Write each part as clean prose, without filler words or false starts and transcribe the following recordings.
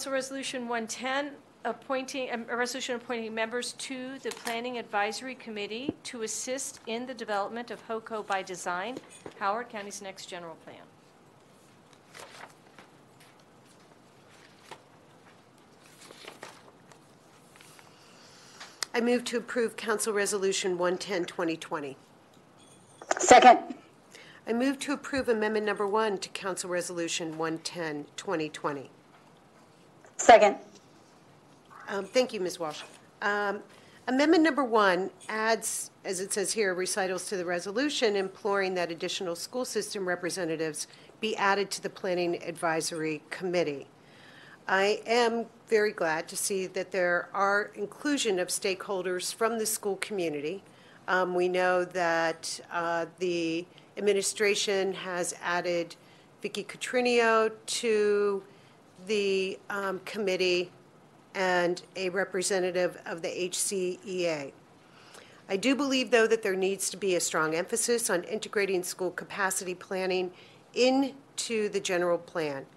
Council Resolution 110, a resolution appointing members to the Planning Advisory Committee to assist in the development of Hoco by design, Howard County's next general plan. I move to approve Council Resolution 110, 2020. Second. I move to approve Amendment Number 1 to Council Resolution 110, 2020. Second. Thank you, Ms. Walsh. Amendment Number 1 adds, as it says here, recitals to the resolution imploring that additional school system representatives be added to the Planning Advisory Committee. I am very glad to see that there are inclusion of stakeholders from the school community. We know that the administration has added Vicki Catrinio to the committee and a representative of the HCEA. I do believe, though, that there needs to be a strong emphasis on integrating school capacity planning into the general plan.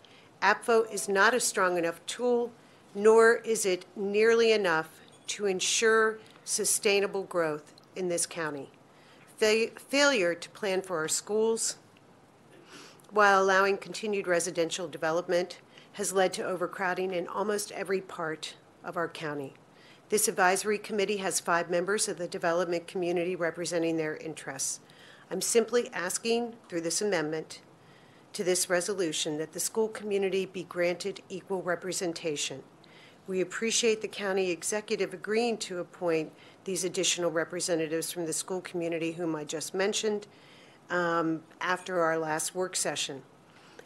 Apfo is not a strong enough tool, nor is it nearly enough to ensure sustainable growth in this county. Failure to plan for our schools while allowing continued residential development has led to overcrowding in almost every part of our county. This advisory committee has 5 members of the development community representing their interests. I'm simply asking through this amendment to this resolution that the school community be granted equal representation. We appreciate the county executive agreeing to appoint these additional representatives from the school community whom I just mentioned after our last work session.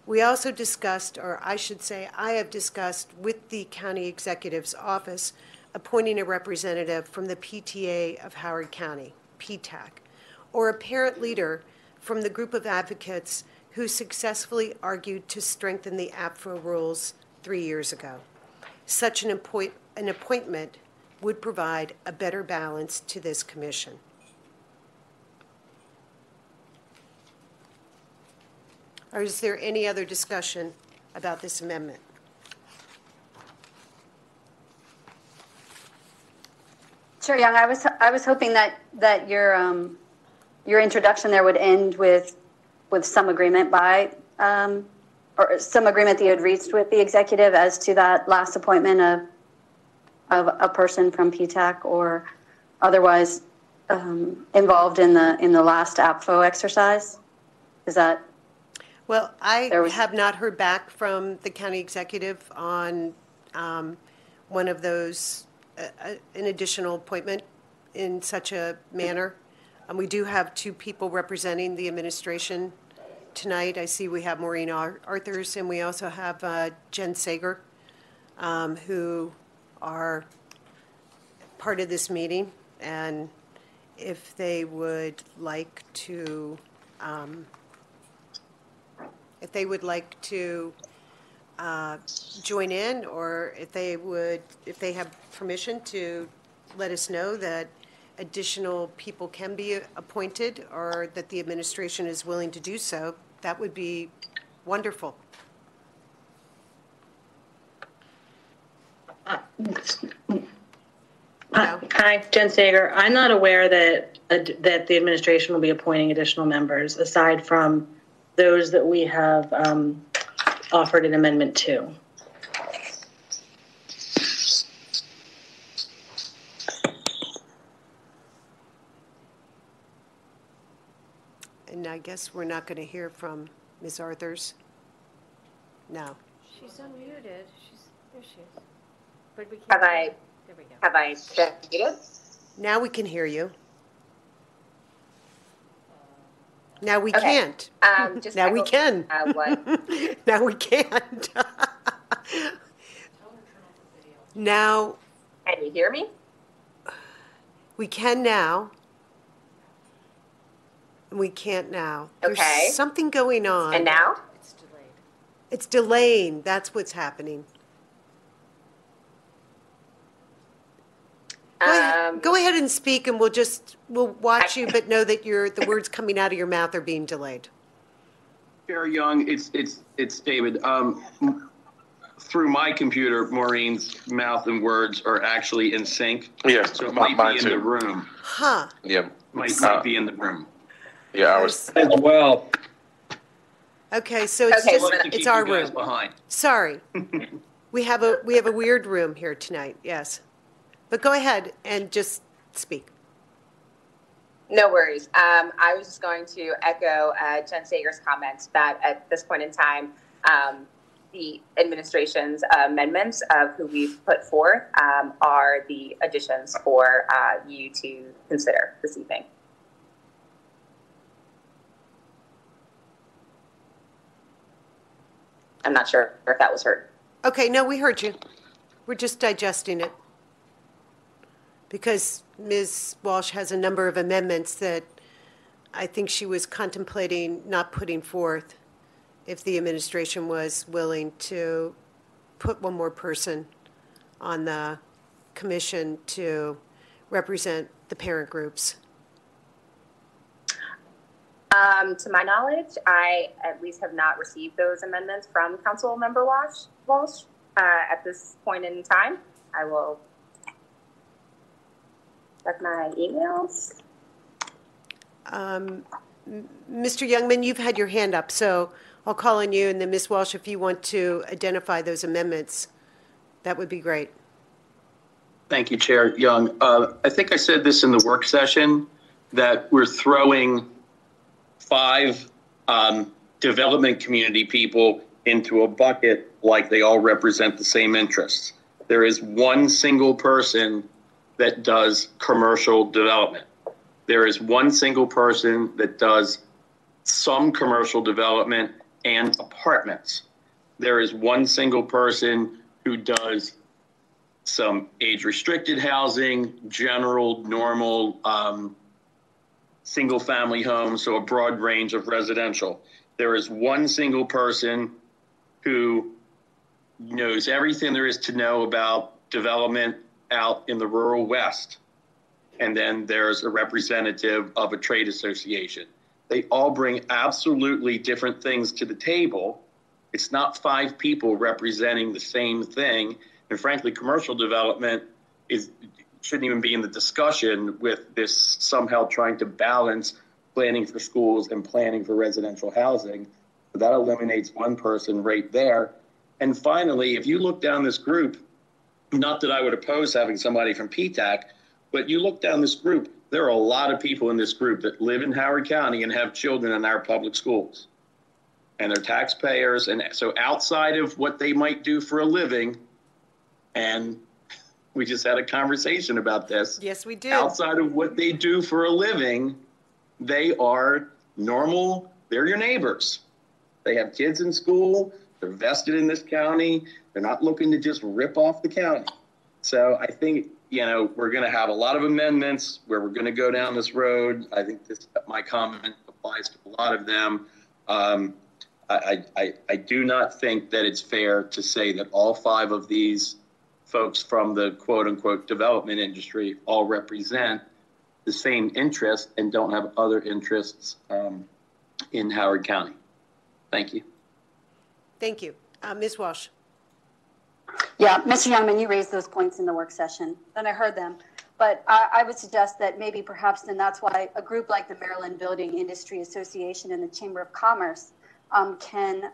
We also discussed, or I should say I have discussed with the county executive's office appointing a representative from the PTA of Howard County, PTAC, or a parent leader from the group of advocates who successfully argued to strengthen the Apfo rules 3 years ago. Such an appointment would provide a better balance to this commission. Or is there any other discussion about this amendment? Chair Young, I was hoping that your introduction there would end with some agreement by or some agreement that you had reached with the executive as to that last appointment of a person from PTAC or otherwise involved in the last Apfo exercise. Is that? Well, I have not heard back from the county executive on one of those, an additional appointment in such a manner. We do have 2 people representing the administration tonight. I see we have Maureen Arthurs and we also have Jen Sager, who are part of this meeting. And if they would like to join in, or if they have permission to let us know that additional people can be appointed or that the administration is willing to do so, that would be wonderful. Hi, Jen Sager. I'm not aware that the administration will be appointing additional members aside from those that we have offered an amendment to. And I guess we're not going to hear from Ms. Arthurs. No. She's unmuted. There she is. But we can't. There we go. Have I checked it? Now we can hear you. Now we Okay. can't. Just now we can. What? Now we can't. Now. Can you hear me? We can now. We can't now. Okay. There's something going on. And now? It's delayed. It's delaying. That's what's happening. Go ahead and speak, and we'll watch you, but know that the words coming out of your mouth are being delayed. Chair Young, it's David. through my computer, Maureen's mouth and words are actually in sync. Yes, So it might mine be in too. the room. Huh. Yeah. Might be in the room. Yeah, I was. As well. Okay, so it's Okay, just, well, then To keep it's our you guys room. behind. Sorry. We have a weird room here tonight, yes. But go ahead and just speak. No worries. I was just going to echo Jen Sager's comments that at this point in time, the administration's amendments of who we've put forth are the additions for you to consider this evening. I'm not sure if that was heard. Okay, no, we heard you. We're just digesting it. Because Ms. Walsh has a number of amendments that I think she was contemplating not putting forth if the administration was willing to put one more person on the commission to represent the parent groups. To my knowledge, I at least have not received those amendments from Councilmember Walsh at this point in time. I will check my emails. Mr. Youngman, you've had your hand up, so I'll call on you, and then Ms. Walsh, if you want to identify those amendments, that would be great. Thank you, Chair Young. I think I said this in the work session, that we're throwing 5 development community people into a bucket like they all represent the same interests. There is one single person that does commercial development. There is one single person that does some commercial development and apartments. There is one single person who does some age-restricted housing, general, normal, single-family homes, so a broad range of residential. There is one single person who knows everything there is to know about development out in the rural West. And then there's a representative of a trade association. They all bring absolutely different things to the table. It's not 5 people representing the same thing. And frankly, commercial development shouldn't even be in the discussion with this somehow trying to balance planning for schools and planning for residential housing. So that eliminates one person right there. And finally, if you look down this group, not that I would oppose having somebody from PTAC, but you look down this group, there are a lot of people in this group that live in Howard County and have children in our public schools. And they're taxpayers. And so outside of what they might do for a living, and we just had a conversation about this. Yes, we did. Outside of what they do for a living, they are normal. They're your neighbors. They have kids in school. They're vested in this county. They're not looking to just rip off the county. So I think, we're going to have a lot of amendments where we're going to go down this road. I think my comment applies to a lot of them. I do not think that it's fair to say that all 5 of these folks from the quote unquote development industry all represent the same interest and don't have other interests in Howard County. Thank you. Thank you. Ms. Walsh. Yeah, Mr. Youngman, you raised those points in the work session, and I heard them. But I would suggest that maybe perhaps then that's why a group like the Maryland Building Industry Association and the Chamber of Commerce can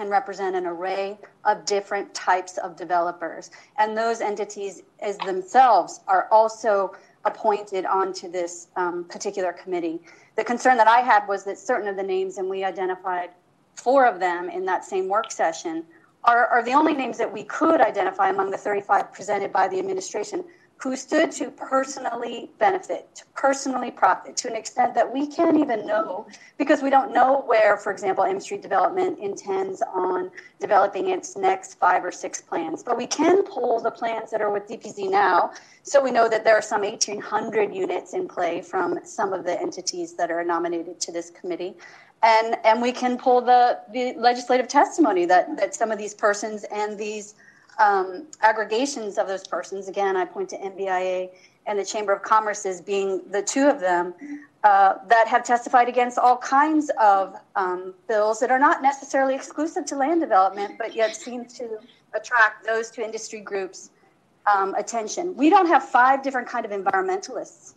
represent an array of different types of developers. And those entities as themselves are also appointed onto this particular committee. The concern that I had was that certain of the names, and we identified 4 of them in that same work session, are the only names that we could identify among the 35 presented by the administration who stood to personally benefit, to personally profit, to an extent that we can't even know, because we don't know where, for example, M Street Development intends on developing its next 5 or 6 plans. But we can pull the plans that are with DPZ now, so we know that there are some 1,800 units in play from some of the entities that are nominated to this committee. And we can pull the legislative testimony that some of these persons and these aggregations of those persons, again, I point to MBIA and the Chamber of Commerce as being the 2 of them, that have testified against all kinds of bills that are not necessarily exclusive to land development, but yet seem to attract those two industry groups' attention. We don't have 5 different kind of environmentalists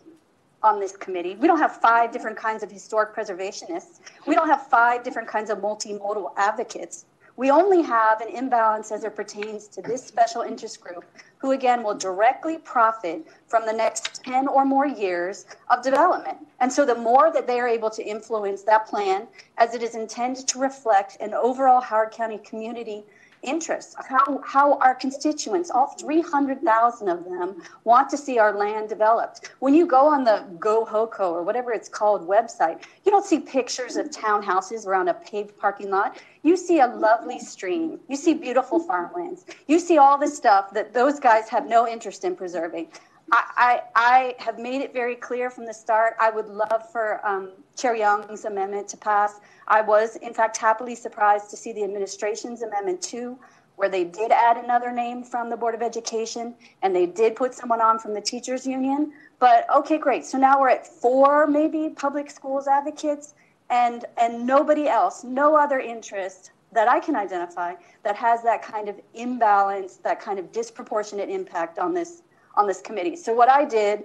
on this committee. We don't have 5 different kinds of historic preservationists. We don't have 5 different kinds of multimodal advocates. We only have an imbalance as it pertains to this special interest group, who again will directly profit from the next 10 or more years of development. And so the more that they are able to influence that plan, as it is intended to reflect an overall Howard County community interest, how our constituents, all 300,000 of them, want to see our land developed. When you go on the Go Hoco or whatever it's called website, you don't see pictures of townhouses around a paved parking lot. You see a lovely stream. You see beautiful farmlands. You see all the stuff that those guys have no interest in preserving. I have made it very clear from the start. I would love for Chair Young's amendment to pass. I was, in fact, happily surprised to see the administration's amendment 2, where they did add another name from the Board of Education, and they did put someone on from the teachers union. But okay, great. So now we're at 4 maybe public schools advocates, and nobody else, no other interest that I can identify that has that kind of imbalance, that kind of disproportionate impact on this committee. So what I did,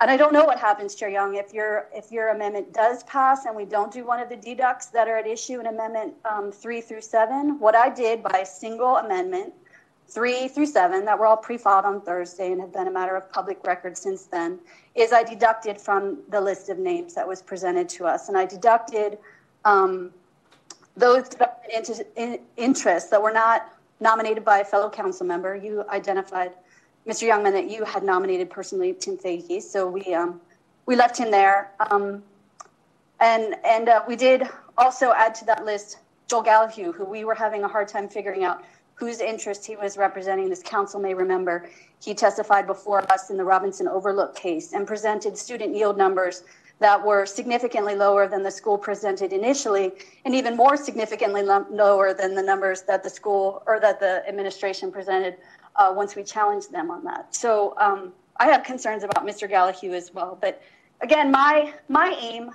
and I don't know what happens, Chair Young, if your amendment does pass and we don't do one of the deducts that are at issue in Amendment 3 through 7, what I did by a single amendment, 3 through 7, that were all pre-filed on Thursday and have been a matter of public record since then, is I deducted from the list of names that was presented to us. And I deducted those interests that were not nominated by a fellow council member. You identified, Mr. Youngman, that you had nominated personally Tim Fahey, so we left him there. And we did also add to that list Joel Gallahue, who we were having a hard time figuring out whose interest he was representing. This council may remember he testified before us in the Robinson Overlook case and presented student yield numbers that were significantly lower than the school presented initially, and even more significantly lower than the numbers that the school or that the administration presented once we challenged them on that. So I have concerns about Mr. Gallahue as well. But again, my aim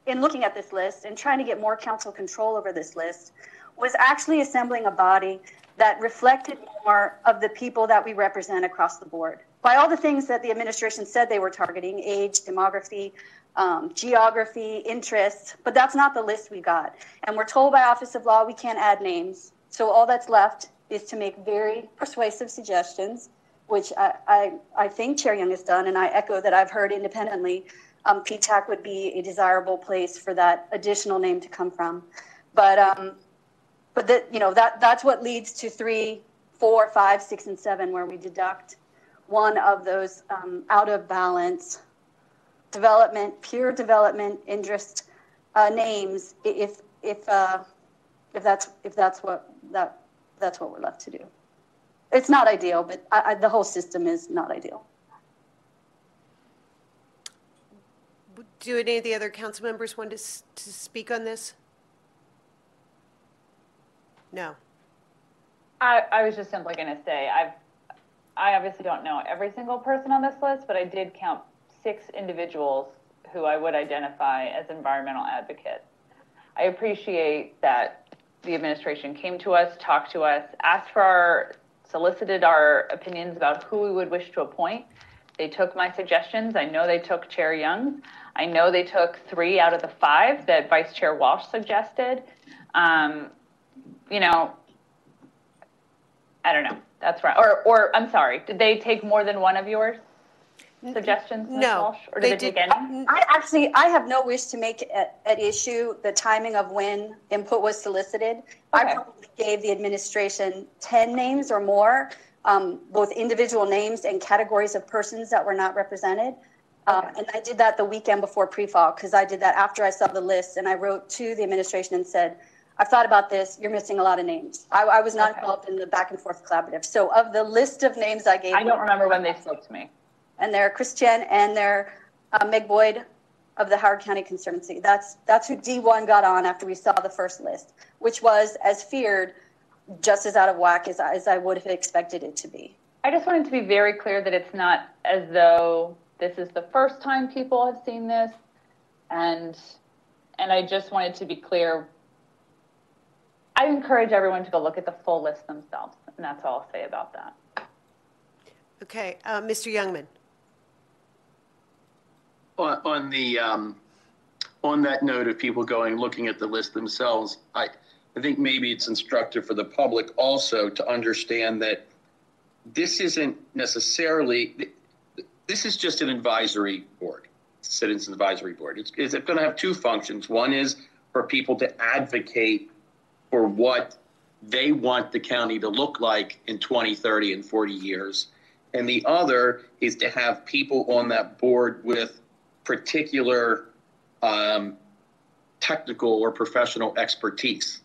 in looking at this list and trying to get more council control over this list was actually assembling a body that reflected more of the people that we represent across the board. By all the things that the administration said they were targeting, age, demography, geography, interests, but that's not the list we got. And we're told by Office of Law we can't add names. So all that's left is to make very persuasive suggestions, which I think Chair Young has done, and I echo that I've heard independently. PTAC would be a desirable place for that additional name to come from. But that's what leads to 3, 4, 5, 6, and 7, where we deduct one of those out of balance pure development interest names, if that's what we're left to do. It's not ideal, but the whole system is not ideal. Do any of the other council members want to speak on this? No. I was just simply going to say, I obviously don't know every single person on this list, but I did count 6 individuals who I would identify as environmental advocates. I appreciate that the administration came to us, talked to us, solicited our opinions about who we would wish to appoint. They took my suggestions. I know they took Chair Young's. I know they took 3 out of the 5 that Vice Chair Walsh suggested. I don't know. That's right. Or I'm sorry. Did they take more than one of yours suggestions, Ms. Walsh? Or did they take any? I have no wish to make at issue the timing of when input was solicited. Okay. I probably gave the administration 10 names or more, both individual names and categories of persons that were not represented. Okay. And I did that the weekend before pre-fall, because I did that after I saw the list, and I wrote to the administration and said, I've thought about this. You're missing a lot of names. I was not involved in the back and forth collaborative. So of the list of names I gave, I don't remember when they spoke to me. And they're Chris Chen and they're Meg Boyd of the Howard County Conservancy. That's who D1 got on after we saw the first list, which was, as feared, just as out of whack as I would have expected it to be. I just wanted to be very clear that it's not as though this is the first time people have seen this, and I just wanted to be clear I encourage everyone to go look at the full list themselves, and that's all I'll say about that. Okay, Mr. Youngman. On the on that note of people looking at the list themselves, I think maybe it's instructive for the public also to understand that this isn't necessarily, this is just an advisory board, citizens advisory board. It's going to have two functions. One is for people to advocate for what they want the county to look like in 20, 30, and 40 years. And the other is to have people on that board with particular technical or professional expertise.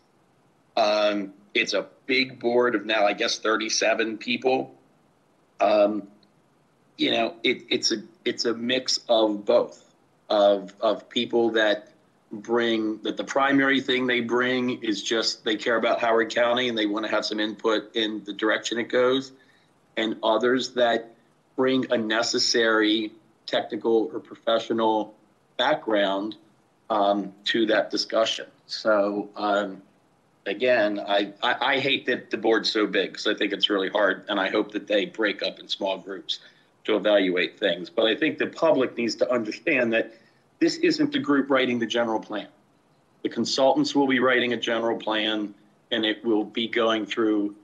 It's a big board of now, I guess, 37 people. It's a mix of both, of people that the primary thing they bring is just they care about Howard County and they want to have some input in the direction it goes, and others that bring a necessary technical or professional background to that discussion. So again, I hate that the board's so big because I think it's really hard, and I hope that they break up in small groups to evaluate things. But I think the public needs to understand that this isn't the group writing the general plan. The consultants will be writing a general plan, and it will be going through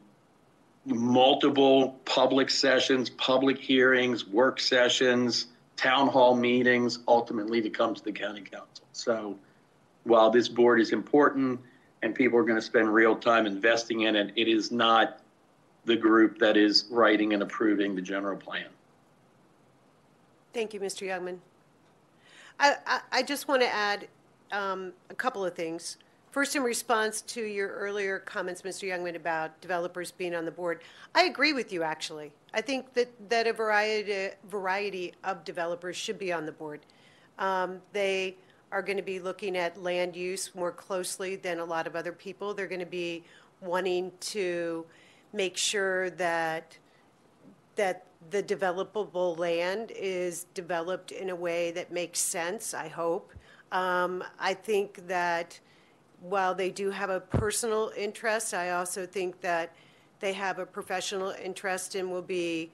multiple public sessions, public hearings, work sessions, town hall meetings, ultimately to come to the county council. So while this board is important and people are going to spend real time investing in it, it is not the group that is writing and approving the general plan. Thank you, Mr. Youngman. I just want to add a couple of things. First, in response to your earlier comments, Mr. Youngman, about developers being on the board, I agree with you, actually. I think that a variety of developers should be on the board. They are going to be looking at land use more closely than a lot of other people. They're going to be wanting to make sure that the developable land is developed in a way that makes sense, I hope. I think that while they do have a personal interest, I also think that they have a professional interest and will be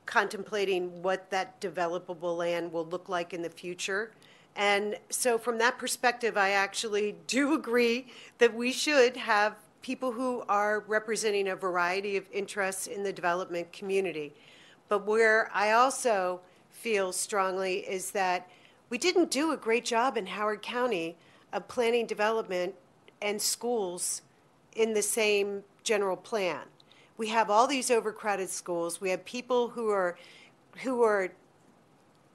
contemplating what that developable land will look like in the future. And so from that perspective, I actually do agree that we should have people who are representing a variety of interests in the development community. But where I also feel strongly is that we didn't do a great job in Howard County of planning development and schools in the same general plan. We have all these overcrowded schools. We have people who are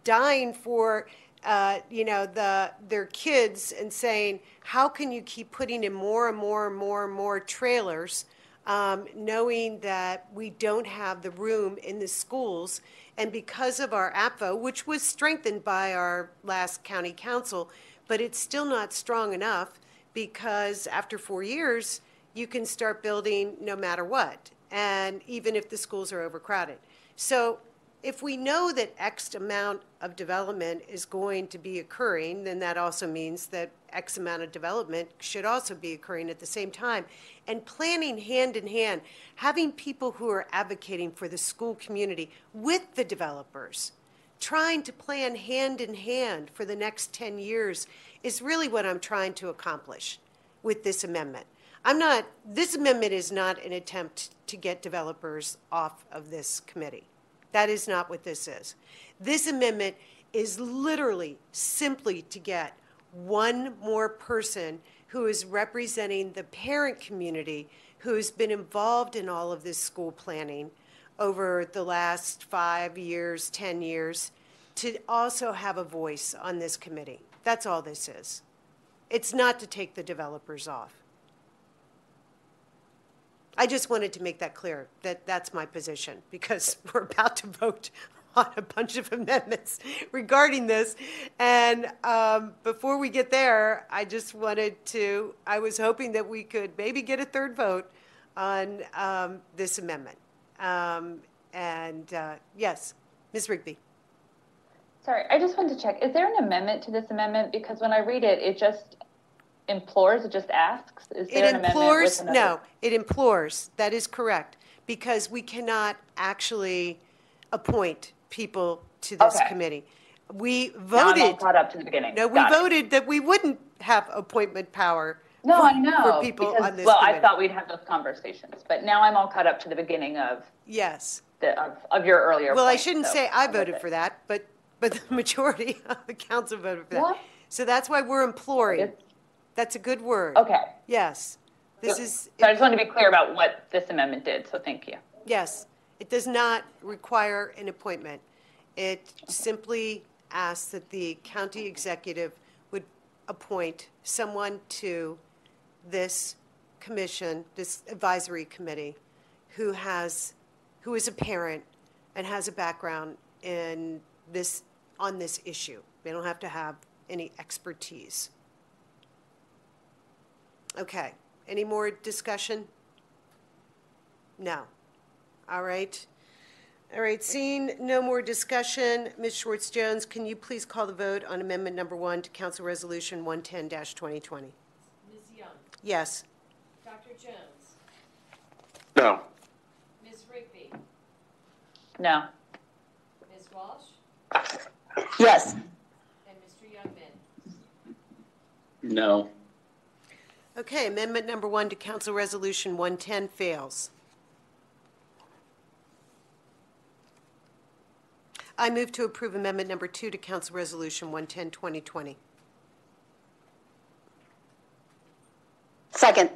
dying for their kids and saying, how can you keep putting in more and more and more and more trailers, knowing that we don't have the room in the schools. And because of our Apfo, which was strengthened by our last county council, but it's still not strong enough, because after 4 years, you can start building no matter what, and even if the schools are overcrowded. So if we know that X amount of development is going to be occurring, then that also means that X amount of development should also be occurring at the same time. And planning hand in hand, having people who are advocating for the school community with the developers, trying to plan hand in hand for the next 10 years is really what I'm trying to accomplish with this amendment. This amendment is not an attempt to get developers off of this committee. That is not what this is. This amendment is literally simply to get one more person who is representing the parent community who has been involved in all of this school planning over the last 5 years, 10 years, to also have a voice on this committee. That's all this is. It's not to take the developers off. I just wanted to make that clear, that that's my position, because we're about to vote on a bunch of amendments regarding this. And before we get there, I was hoping that we could maybe get a third vote on this amendment. Yes, Ms. Rigby. Sorry, I just wanted to check. Is there an amendment to this amendment? Because when I read it, implores, it just asks? Is It there an amendment implores, with another? no, it implores, that is correct, because we cannot actually appoint people to this Okay. committee. We Now I'm all voted, caught up to the beginning. no, we Got it. voted that we wouldn't have appointment power No, for, I know. for people because, on this well, committee. I thought we'd have those conversations, but now I'm all caught up to the beginning of Yes. of your earlier Well, I point, shouldn't so say I I'm voted with for it. that, but the majority of the council voted for that. What? So that's why we're imploring. It's- That's a good word. Okay. Yes. This So is, I just wanted to be clear about what this amendment did, so thank you. yes, it does not require an appointment. It simply asks that the county executive would appoint someone to this commission, this advisory committee, who is a parent and has a background in this, on this issue. They don't have to have any expertise. Okay, any more discussion? No. All right. All right, seeing no more discussion, Ms. Schwartz-Jones, can you please call the vote on amendment number 1 to Council Resolution 110-2020? Ms. Young? Yes. Dr. Jones? No. Ms. Rigby? No. Ms. Walsh? Yes. And Mr. Youngman? No. Okay, amendment number 1 to Council Resolution 110 fails. I move to approve amendment number 2 to Council Resolution 110-2020. Second.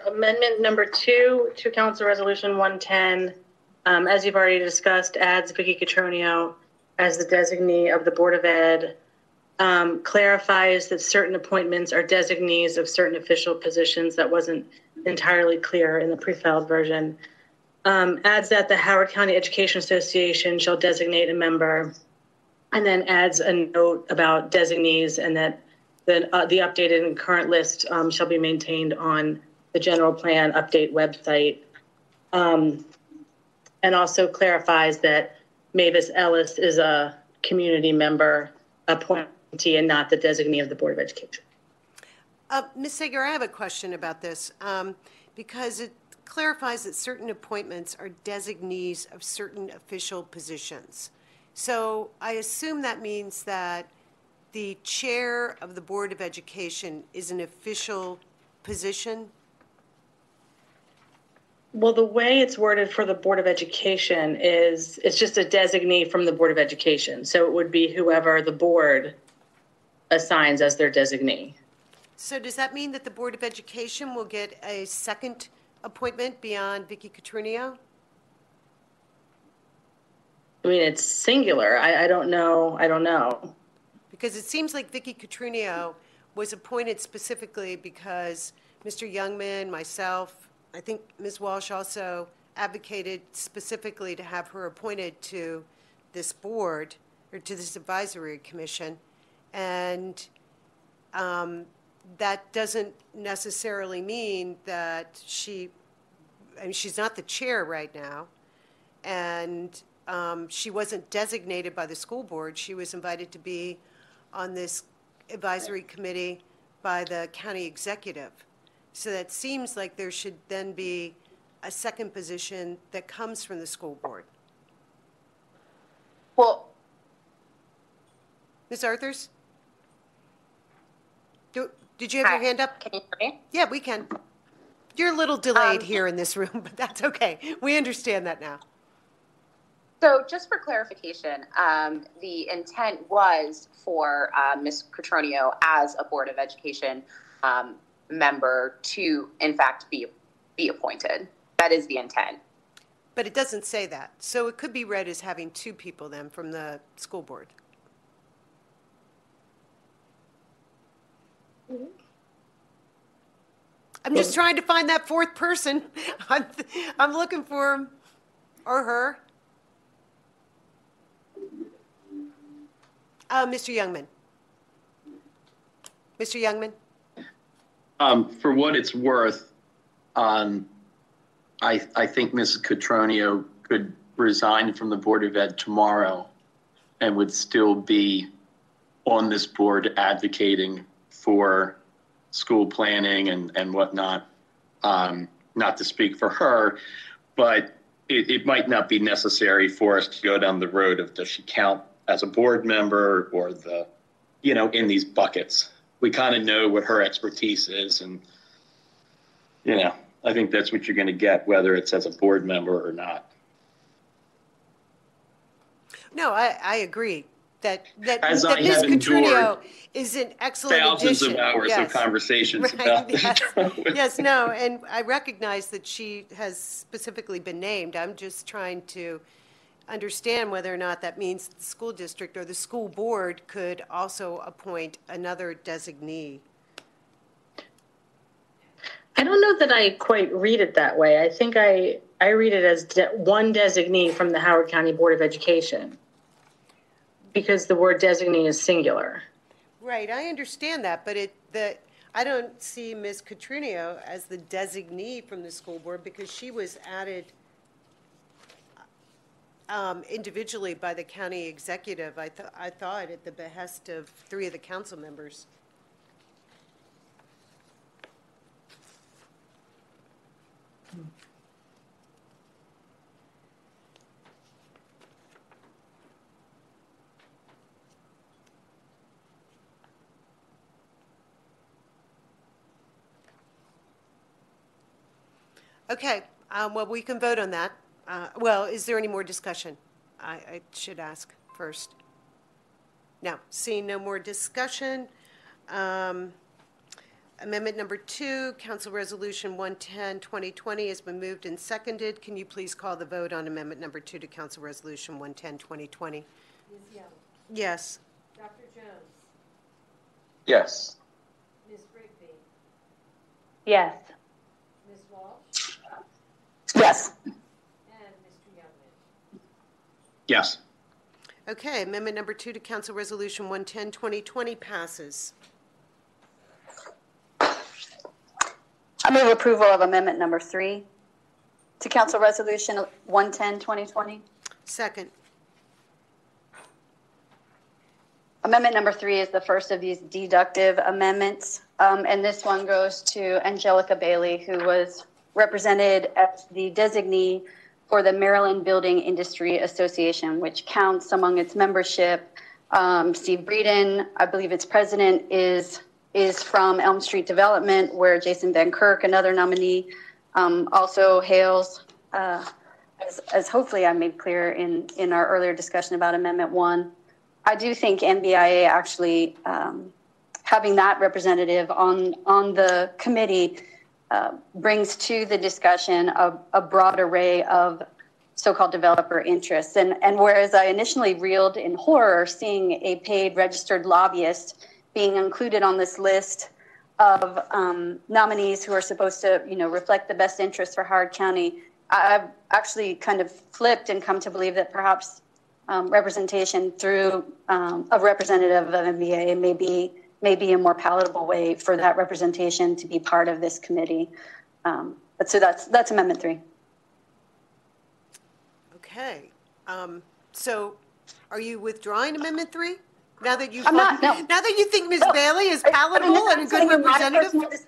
Amendment number 2 to Council Resolution 110, as you've already discussed, adds Vicky Catronio as the designee of the Board of Ed, clarifies that certain appointments are designees of certain official positions. That wasn't entirely clear in the pre-filed version. Adds that the Howard County Education Association shall designate a member, and then adds a note about designees and that the updated and current list shall be maintained on the general plan update website. And also clarifies that Mavis Ellis is a community member appointee and not the designee of the Board of Education. Ms. Sager, I have a question about this, because it clarifies that certain appointments are designees of certain official positions. So I assume that means that the chair of the Board of Education is an official position? Well, the way it's worded for the Board of Education is it's just a designee from the Board of Education. So it would be whoever the board assigns as their designee. So does that mean that the Board of Education will get a second appointment beyond Vicky Catronio? I mean, it's singular. I don't know. I don't know. Because it seems like Vicky Catronio was appointed specifically because Mr. Youngman, myself, I think Ms. Walsh also advocated specifically to have her appointed to this board or to this advisory commission. And that doesn't necessarily mean that she's not the chair right now. And she wasn't designated by the school board. She was invited to be on this advisory committee by the county executive. So that seems like there should then be a second position that comes from the school board. Well, Ms. Arthurs? Did you have your hi. hand up? Can you hear me? Yeah, we can. You're a little delayed here in this room, but that's okay. We understand that now. So just for clarification, the intent was for Ms. Catronio as a Board of Education member to, in fact, be appointed. That is the intent. But it doesn't say that. So it could be read as having two people then from the school board. I'm just trying to find that fourth person. I'm looking for him or her. Mr. Youngman. Mr. Youngman? For what it's worth, I think Mrs. Catronio could resign from the Board of Ed tomorrow and would still be on this board advocating for school planning and whatnot. Not to speak for her, but it might not be necessary for us to go down the road of does she count as a board member or in these buckets. We kind of know what her expertise is, and I think that's what you're going to get, whether it's as a board member or not. No, I agree that As Ms. I have Catronio is an excellent thousands addition. of hours Yes. of conversations Right, about this. yes. Yes, no, and I recognize that she has specifically been named. I'm just trying to understand whether or not that means the school district or the school board could also appoint another designee. I don't know that I quite read it that way. I think I read it as one designee from the Howard County Board of Education, because the word designee is singular. Right, I understand that, but I don't see Ms. Catronio as the designee from the school board because she was added individually by the county executive. I thought at the behest of 3 of the council members. Okay, well, we can vote on that. Well, is there any more discussion? I should ask first. No, seeing no more discussion. Amendment number 2, Council Resolution 110, 2020 has been moved and seconded. Can you please call the vote on Amendment number 2 to Council Resolution 110, 2020? Ms. Young? Yes. Dr. Jones? Yes. Ms. Rigby? Yes. Ms. Walsh? Yes. And Mr. Youngman? Yes. Okay, Amendment number 2 to Council Resolution 110, 2020 passes. I move approval of amendment number 3 to Council Resolution 110, 2020. Second. Amendment number 3 is the first of these deductive amendments, and this one goes to Angelica Bailey, who was represented as the designee for the Maryland Building Industry Association, which counts among its membership. Steve Breeden, I believe its president, is from Elm Street Development, where Jason Van Kirk, another nominee, also hails, as hopefully I made clear in our earlier discussion about Amendment 1. I do think MBIA actually having that representative on the committee brings to the discussion a broad array of so-called developer interests. And whereas I initially reeled in horror seeing a paid registered lobbyist being included on this list of nominees who are supposed to, reflect the best interests for Howard County, I've actually kind of flipped and come to believe that perhaps representation through a representative of MBA may be a more palatable way for that representation to be part of this committee. But so that's Amendment 3. Okay. So are you withdrawing Amendment 3? Now that you not, no. Now that you think Ms. Bailey is palatable and a good representative?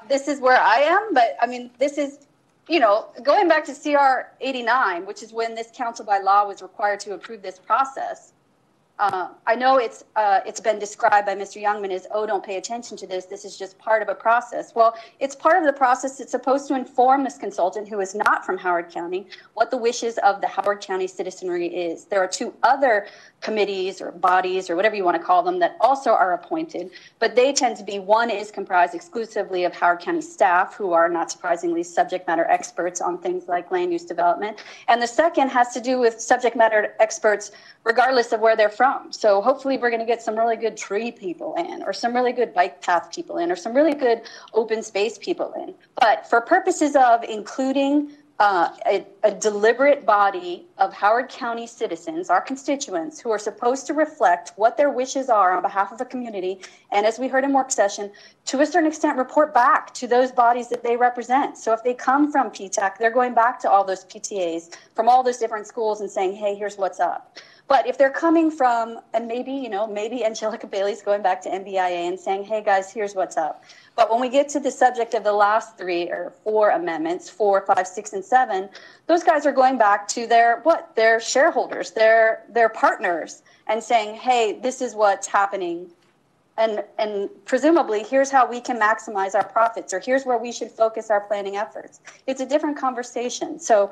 This is where I am, but I mean, this is, going back to CR 89, which is when this council by law was required to approve this process. I know it's been described by Mr. Youngman as, oh, don't pay attention to this. This is just part of a process. Well, it's part of the process. It's supposed to inform this consultant, who is not from Howard County, what the wishes of the Howard County citizenry is. There are 2 other committees or bodies or whatever you want to call them that also are appointed, but they tend to be, one is comprised exclusively of Howard County staff, who are not surprisingly subject matter experts on things like land use development. And the second has to do with subject matter experts regardless of where they're from. So hopefully we're going to get some really good tree people in, or some really good bike path people in, or some really good open space people in. But for purposes of including a deliberate body of Howard County citizens, our constituents, who are supposed to reflect what their wishes are on behalf of the community, and as we heard in work session, to a certain extent report back to those bodies that they represent. So if they come from PTAC, they're going back to all those PTAs from all those different schools and saying, hey, here's what's up. But if they're coming from, and maybe, maybe Angelica Bailey's going back to MBIA and saying, hey guys, here's what's up. But when we get to the subject of the last 3 or 4 amendments, 4, 5, 6, and 7, those guys are going back to their shareholders, their partners, and saying, hey, this is what's happening. And presumably, here's how we can maximize our profits, or here's where we should focus our planning efforts. It's a different conversation. So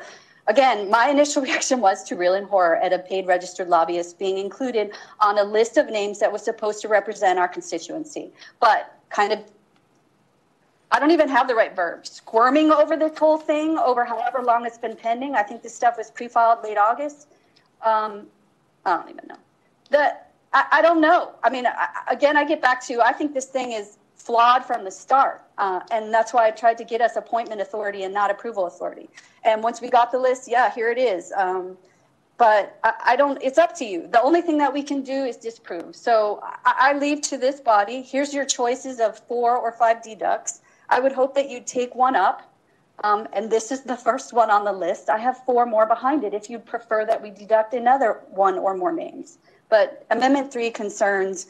again, my initial reaction was to reel in horror at a paid registered lobbyist being included on a list of names that was supposed to represent our constituency. But kind of, I don't even have the right verb, squirming over this whole thing over however long it's been pending. I think this stuff was pre-filed late August. I don't even know. I don't know. I mean, again, I get back to, I think this thing is flawed from the start. And that's why I tried to get us appointment authority and not approval authority. And once we got the list, yeah, here it is. But I don't, it's up to you. The only thing that we can do is disprove. So I leave to this body, here's your choices of 4 or 5 deducts. I would hope that you'd take one up. And this is the first one on the list. I have 4 more behind it if you'd prefer that we deduct another 1 or more names. But Amendment 3 concerns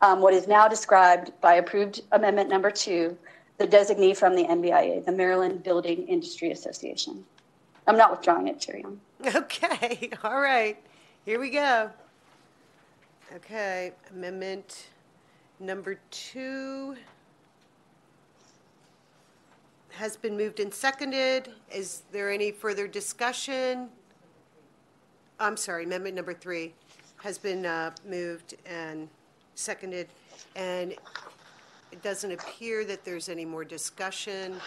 what is now described by approved Amendment number 2, the designee from the MBIA, the Maryland Building Industry Association. I'm not withdrawing it, Chair Young. Okay, all right. Here we go. Okay, Amendment number 2 has been moved and seconded. Is there any further discussion? I'm sorry, Amendment number 3 has been moved and seconded, and it doesn't appear that there's any more discussion.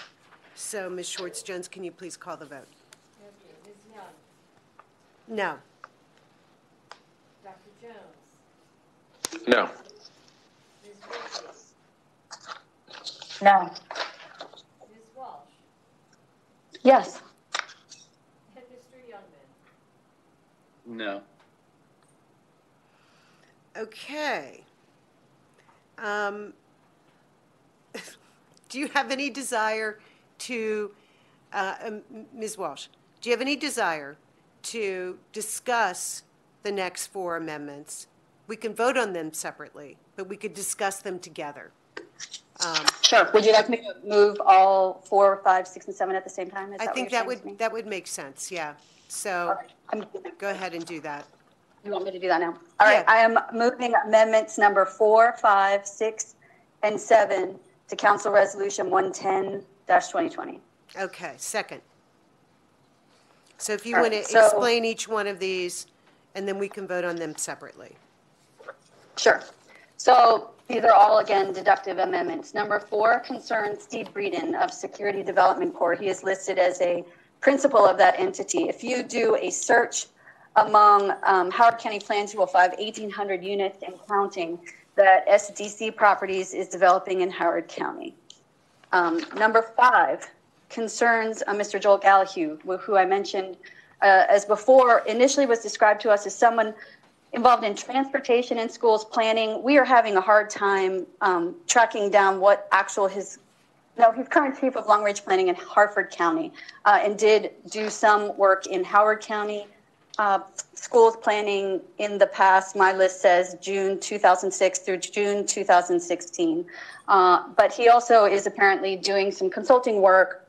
So, Ms. Schwartz-Jones, can you please call the vote? Ms. Young? No. Dr. Jones? No. Ms. Ridley? No. Ms. Walsh? Yes. And Mr. Youngman? No. Okay. Do you have any desire to, Ms. Walsh, do you have any desire to discuss the next 4 amendments? We can vote on them separately, but we could discuss them together. Sure. Would you like me to move all 4, 5, 6, and 7 at the same time? Is I that think what you're saying to me? that would make sense, yeah. So All right. go ahead and do that. You want me to do that now? All right. Yeah. I am moving amendments number 4, 5, 6, and 7 to Council Resolution 110-2020. Okay, second. So if you want to explain each one of these, and then we can vote on them separately. Sure. So these are all, again, deductive amendments. Number 4 concerns Steve Breeden of Security Development Corps. He is listed as a principal of that entity. If you do a search among Howard County plans, you will find 1,800 units and counting that SDC Properties is developing in Howard County. Number 5 concerns Mr. Joel Gallahue, who I mentioned as before, initially was described to us as someone involved in transportation and schools planning. We are having a hard time tracking down what he's current chief of long-range planning in Harford County and did do some work in Howard County. Schools planning in the past, my list says June 2006 through June 2016. But he also is apparently doing some consulting work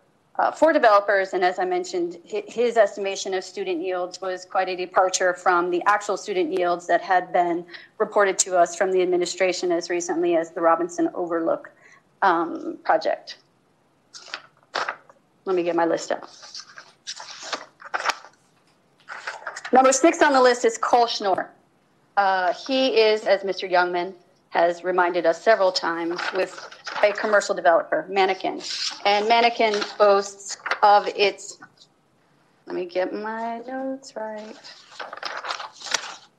for developers. And as I mentioned, his estimation of student yields was quite a departure from the actual student yields that had been reported to us from the administration as recently as the Robinson Overlook project. Let me get my list up. Number 6 on the list is Cole Schnorr. He is, as Mr. Youngman has reminded us several times, with a commercial developer, Mannequin. And Mannequin boasts of its, let me get my notes right.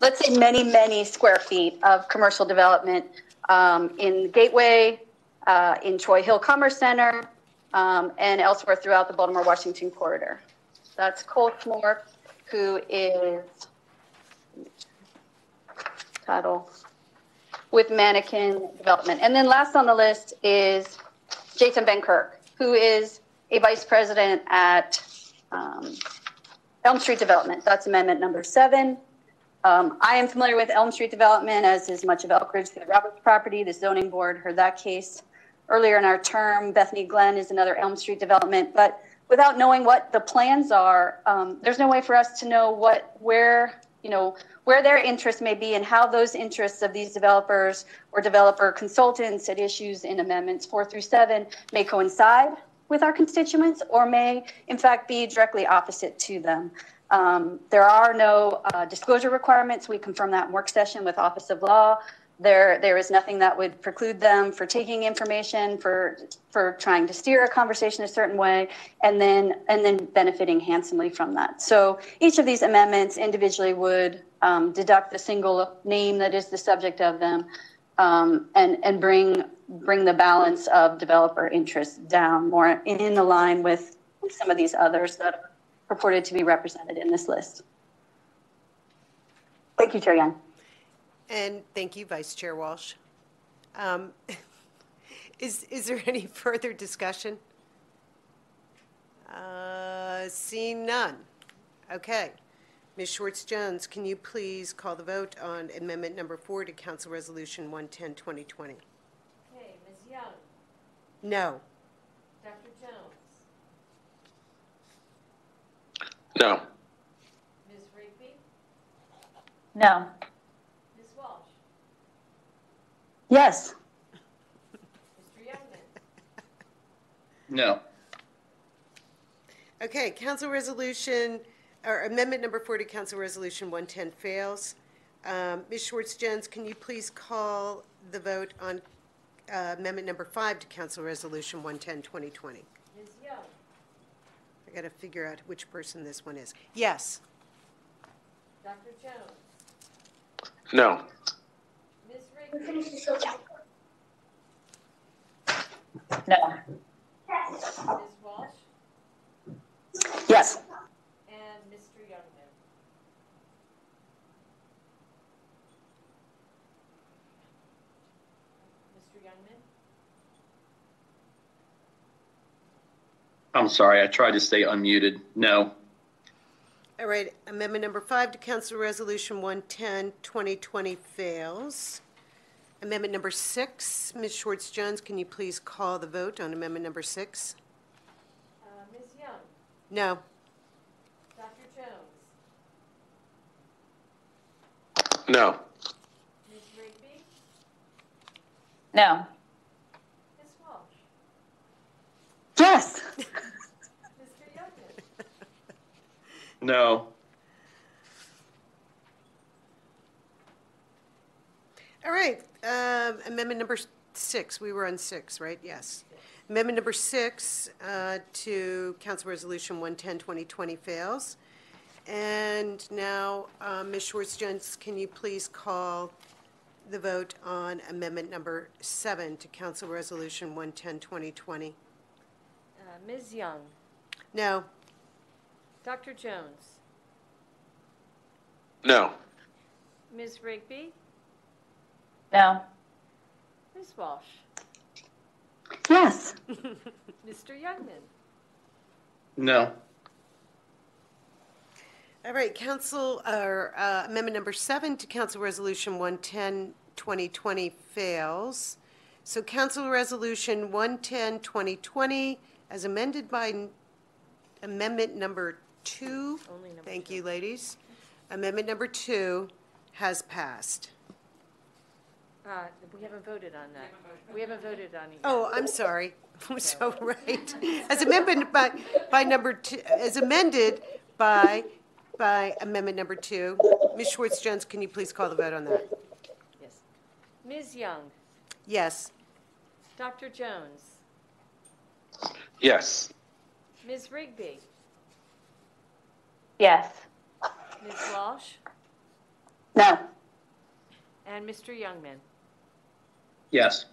Let's say many, many square feet of commercial development in Gateway, in Troy Hill Commerce Center, and elsewhere throughout the Baltimore-Washington corridor. That's Cole Schnorr, who is title with Mannequin Development. And then last on the list is Jason Ben Kirk, who is a vice president at Elm Street Development. That's amendment number 7. I am familiar with Elm Street development, as is much of Elk Ridge through the Roberts property. The zoning board heard that case earlier in our term. Bethany Glen is another Elm Street development, but without knowing what the plans are, there's no way for us to know where their interests may be and how those interests of these developers or developer consultants at issues in amendments 4 through 7 may coincide with our constituents or may in fact be directly opposite to them. There are no disclosure requirements. We confirmed that in work session with Office of Law. There is nothing that would preclude them for taking information, for trying to steer a conversation a certain way, and then benefiting handsomely from that. So each of these amendments individually would deduct the single name that is the subject of them, and bring the balance of developer interests down more in the line with some of these others that are purported to be represented in this list. Thank you, Chair Young. And thank you, Vice Chair Walsh. Is there any further discussion? Seeing none. Okay. Ms. Schwartz-Jones, can you please call the vote on Amendment Number 4 to Council Resolution 110, 2020? Okay, Ms. Young, No. Dr. Jones, No. Ms. Rigby, No. Ms. Walsh, Yes. Mr. Youngman. No. Okay, Council Resolution, or Amendment Number 4 to Council Resolution 110 fails. Ms. Schwartz-Jones, can you please call the vote on Amendment Number 5 to Council Resolution 110, 2020? Ms. Young, I got to figure out which person this one is. Yes. Dr. Jones, No. Ms. Rigby, No. Ms. Walsh, Yes. and Mr. Youngman. Mr. Youngman? I'm sorry, I tried to stay unmuted. No. All right, Amendment Number 5 to Council Resolution 110, 2020 fails. Amendment Number 6, Ms. Schwartz-Jones, can you please call the vote on Amendment Number 6? Ms. Young, No. Dr. Jones, No. Ms. Rigby, No. Ms. Walsh, Yes. Mr. Youngman. No. All right, Amendment Number 6, we were on 6, right? Yes. Amendment Number 6 to Council Resolution 110, 2020 fails. And now, Ms. Schwartz-Jones, can you please call the vote on Amendment Number 7 to Council Resolution 110, 2020? Ms. Young, No. Dr. Jones, No. Ms. Rigby, No. Ms. Walsh, Yes. Mr. Youngman. No. All right, Amendment Number 7 to Council Resolution 110, 2020 fails. So Council Resolution 110, 2020, as amended by Amendment Number 2. Only number Thank 2. you, ladies. Amendment Number 2 has passed. We haven't voted on that. We haven't voted on it yet. Oh, I'm sorry. I'm so right. As amended by number 2, as amended by Amendment Number 2. Ms. Schwartz-Jones, can you please call the vote on that? Yes. Ms. Young, Yes. Dr. Jones, Yes. Ms. Rigby, Yes. Ms. Walsh, No. and Mr. Youngman. Yes.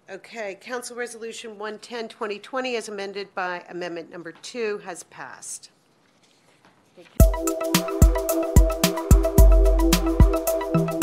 Okay, Council Resolution 110, 2020, as amended by Amendment Number 2, has passed. Thank you.